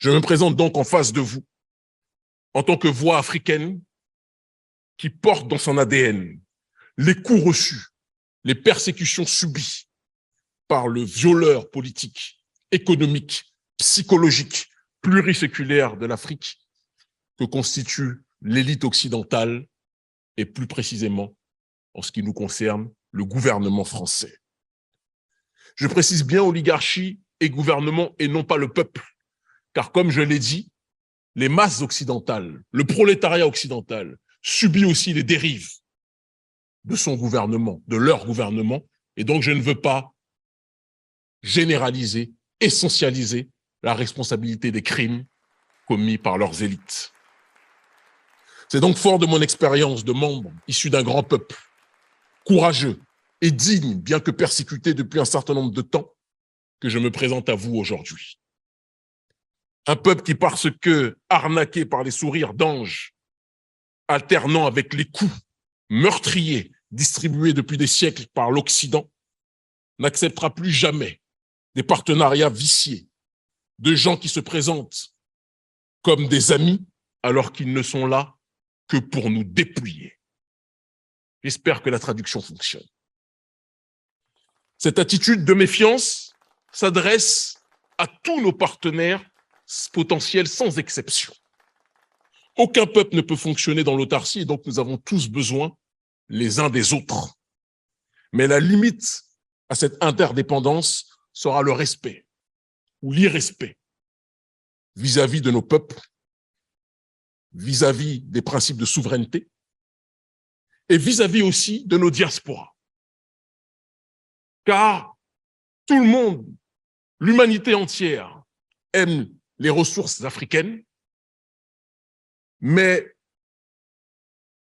Je me présente donc en face de vous en tant que voix africaine qui porte dans son ADN les coups reçus, les persécutions subies par le violeur politique, économique, psychologique, pluriséculaire de l'Afrique que constitue l'élite occidentale et plus précisément, en ce qui nous concerne, le gouvernement français. Je précise bien oligarchie et gouvernement et non pas le peuple, car comme je l'ai dit, les masses occidentales, le prolétariat occidental subit aussi les dérives de son gouvernement, de leur gouvernement, et donc je ne veux pas généraliser, essentialiser la responsabilité des crimes commis par leurs élites. C'est donc fort de mon expérience de membre issu d'un grand peuple, courageux et digne, bien que persécuté depuis un certain nombre de temps, que je me présente à vous aujourd'hui. Un peuple qui, parce que arnaqué par les sourires d'anges, alternant avec les coups meurtriers distribués depuis des siècles par l'Occident, n'acceptera plus jamais des partenariats viciés, de gens qui se présentent comme des amis alors qu'ils ne sont là que pour nous dépouiller. J'espère que la traduction fonctionne. Cette attitude de méfiance s'adresse à tous nos partenaires potentiels sans exception. Aucun peuple ne peut fonctionner dans l'autarcie et donc nous avons tous besoin les uns des autres. Mais la limite à cette interdépendance sera le respect ou l'irrespect vis-à-vis de nos peuples, vis-à-vis des principes de souveraineté et vis-à-vis aussi de nos diasporas. Car tout le monde, l'humanité entière, aime les ressources africaines, mais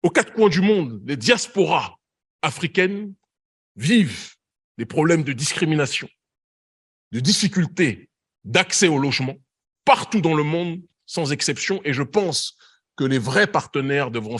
aux quatre coins du monde, les diasporas africaines vivent des problèmes de discrimination, de difficultés d'accès au logement, partout dans le monde, sans exception, et je pense que les vrais partenaires devront faire